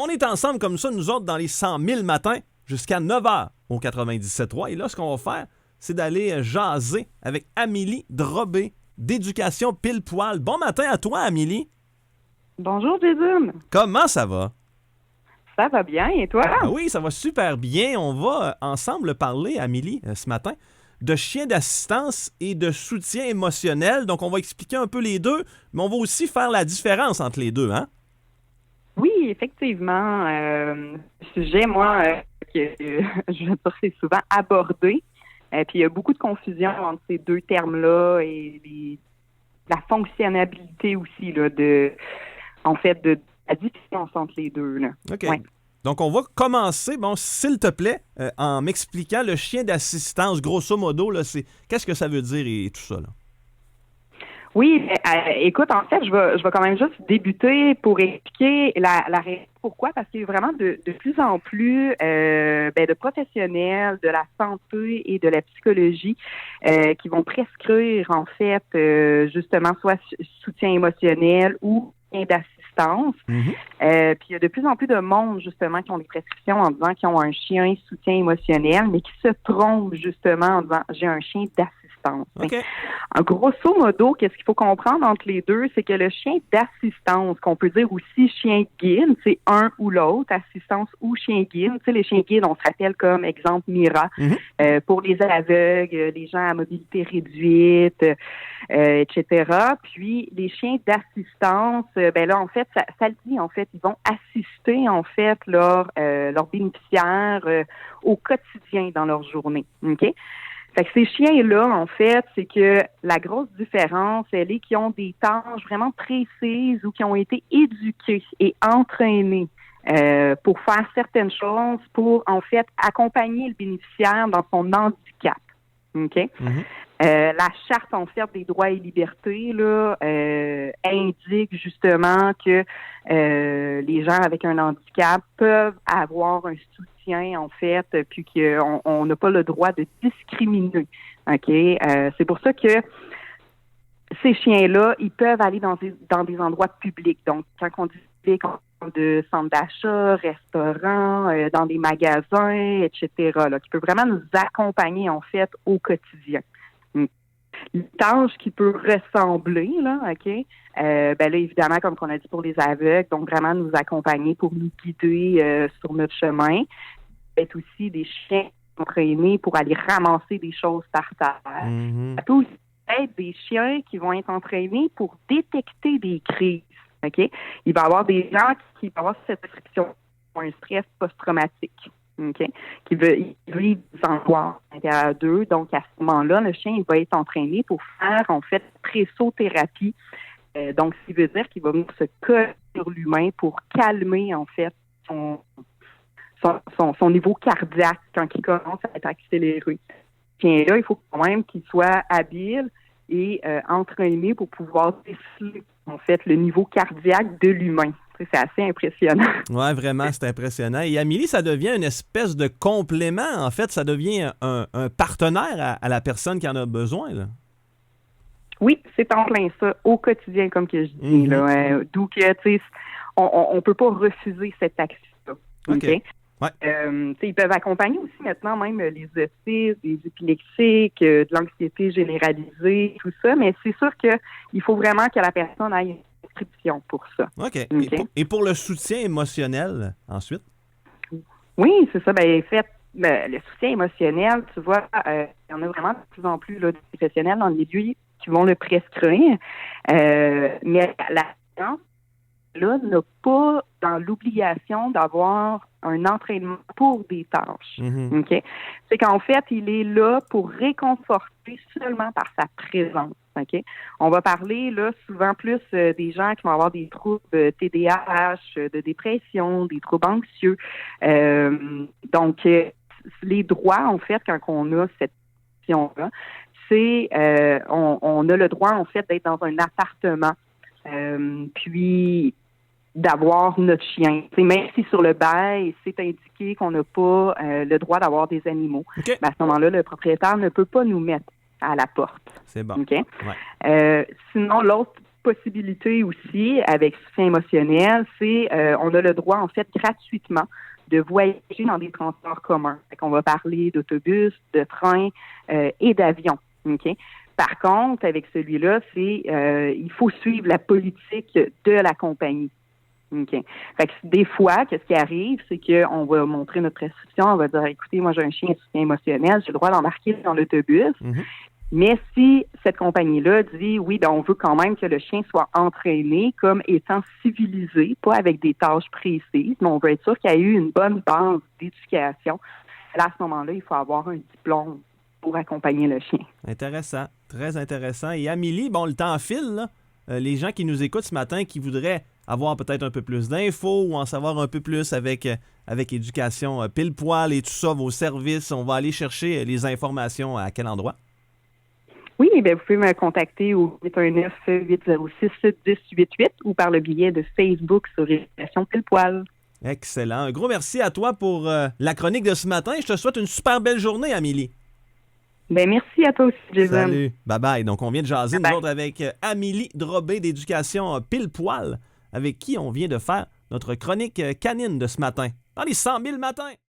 On est ensemble comme ça, nous autres, dans les 100 000 matins, jusqu'à 9 h au 97.3. Et là, ce qu'on va faire, c'est d'aller jaser avec Amélie Drobé d'Éducation Pile Poil. Bon matin à toi, Amélie. Bonjour, Jason. Comment ça va? Ça va bien, et toi? Ah oui, ça va super bien. On va ensemble parler, Amélie, ce matin, de chiens d'assistance et de soutien émotionnel. Donc, on va expliquer un peu les deux, mais on va aussi faire la différence entre les deux, hein? Oui, effectivement. Sujet, moi, que je veux dire, c'est souvent abordé. Puis, il y a beaucoup de confusion entre ces deux termes-là et la fonctionnalité aussi, là, de la différence entre les deux, là. OK. Ouais. Donc, on va commencer, s'il te plaît, en m'expliquant le chien d'assistance. Grosso modo, là, qu'est-ce que ça veut dire et tout ça, là? Oui, écoute, en fait, je vais quand même juste débuter pour expliquer la raison pourquoi, parce qu'il y a vraiment de plus en plus de professionnels de la santé et de la psychologie qui vont prescrire, en fait, justement, soit soutien émotionnel ou d'assistance. Mm-hmm. Puis il y a de plus en plus de monde, justement, qui ont des prescriptions en disant qu'ils ont un chien soutien émotionnel, mais qui se trompent, justement, en disant j'ai un chien d'assistance. OK. En grosso modo, qu'est-ce qu'il faut comprendre entre les deux, c'est que le chien d'assistance, qu'on peut dire aussi chien guide, c'est un ou l'autre, assistance ou chien guide. Tu sais, les chiens guides, on se rappelle comme exemple Mira, pour les aveugles, les gens à mobilité réduite, etc. Puis les chiens d'assistance, là, en fait, ça le dit, en fait, ils vont assister, en fait, leurs bénéficiaires au quotidien dans leur journée. OK? Fait que ces chiens-là, en fait, c'est que la grosse différence, elle est qu'ils ont des tâches vraiment précises ou qui ont été éduqués et entraînés pour faire certaines choses, pour, en fait, accompagner le bénéficiaire dans son handicap. OK? Mm-hmm. La charte, en fait, des droits et libertés, là, indique justement que les gens avec un handicap peuvent avoir un soutien, en fait, puis qu'on n'a pas le droit de discriminer. OK? C'est pour ça que ces chiens-là, ils peuvent aller dans des endroits publics. Donc, quand on dit public, on parle de centres d'achat, restaurants, dans des magasins, etc., là, qui peut vraiment nous accompagner, en fait, au quotidien. Une tâche qui peut ressembler, là, OK? Là, évidemment, comme on a dit pour les aveugles, donc vraiment nous accompagner pour nous guider sur notre chemin. Peut-être aussi des chiens entraînés pour aller ramasser des choses par terre. Mm-hmm. Ça peut aussi être des chiens qui vont être entraînés pour détecter des crises, OK? Il va y avoir des gens qui vont avoir cette description pour un stress post-traumatique. OK? Qui vivent des angoisses à l'intérieur d'eux. Donc, à ce moment-là, le chien il va être entraîné pour faire, en fait, pressothérapie. Donc, ce qui veut dire qu'il va venir se coller sur l'humain pour calmer, en fait, son niveau cardiaque quand il commence à être accéléré. Ce chien-là, il faut quand même qu'il soit habile et entraîné pour pouvoir déceler, en fait, le niveau cardiaque de l'humain. C'est assez impressionnant. Oui, vraiment, c'est impressionnant. Et Amélie, ça devient une espèce de complément. En fait, ça devient un partenaire à la personne qui en a besoin, là. Oui, c'est en plein ça, au quotidien, comme que je dis. Là, d'où que, tu sais, on peut pas refuser cette action-là. OK. Ouais. Ils peuvent accompagner aussi maintenant même les autistes, les épileptiques, de l'anxiété généralisée, tout ça, mais c'est sûr qu'il faut vraiment que la personne ait une prescription pour ça. OK. Et pour le soutien émotionnel, ensuite? Oui, c'est ça. Le soutien émotionnel, tu vois, il y en a vraiment de plus en plus là, de professionnels dans le milieu qui vont le prescrire. Mais la science, là, n'a pas dans l'obligation d'avoir un entraînement pour des tâches. Mm-hmm. OK? C'est qu'en fait, il est là pour réconforter seulement par sa présence. OK? On va parler là souvent plus des gens qui vont avoir des troubles TDAH, de dépression, des troubles anxieux. Donc, les droits, en fait, quand on a cette option-là, c'est on a le droit, en fait, d'être dans un appartement. Puis d'avoir notre chien. T'sais, même si sur le bail, c'est indiqué qu'on n'a pas le droit d'avoir des animaux, Okay. à ce moment-là, le propriétaire ne peut pas nous mettre à la porte. C'est bon. Okay? Ouais. Sinon, l'autre possibilité aussi avec soutien émotionnel, c'est on a le droit, en fait, gratuitement de voyager dans des transports communs. Fait qu'on va parler d'autobus, de train et d'avion. OK? Par contre, avec celui-là, il faut suivre la politique de la compagnie. OK. Fait que des fois, qu'est-ce qui arrive, c'est qu'on va montrer notre prescription, on va dire, écoutez, moi j'ai un chien à soutien émotionnel, j'ai le droit d'embarquer dans l'autobus. Mm-hmm. Mais si cette compagnie-là dit, oui, ben on veut quand même que le chien soit entraîné comme étant civilisé, pas avec des tâches précises, mais on veut être sûr qu'il y a eu une bonne base d'éducation. Là, à ce moment-là, il faut avoir un diplôme pour accompagner le chien. Intéressant, très intéressant. Et Amélie, bon, le temps file, là. Les gens qui nous écoutent ce matin, qui voudraient avoir peut-être un peu plus d'infos ou en savoir un peu plus avec Éducation Pile Poil et tout ça, vos services, on va aller chercher les informations à quel endroit? Oui, bien, vous pouvez me contacter au 819-806-1088 ou par le biais de Facebook sur Éducation Pile Poil. Excellent. Un gros merci à toi pour la chronique de ce matin. Je te souhaite une super belle journée, Amélie. Ben merci à toi aussi, Jason. Salut. Bye-bye. Donc, on vient de jaser, nous autres, avec Amélie Drobé d'Éducation Pile Poil, avec qui on vient de faire notre chronique canine de ce matin, dans les 100 000 matins.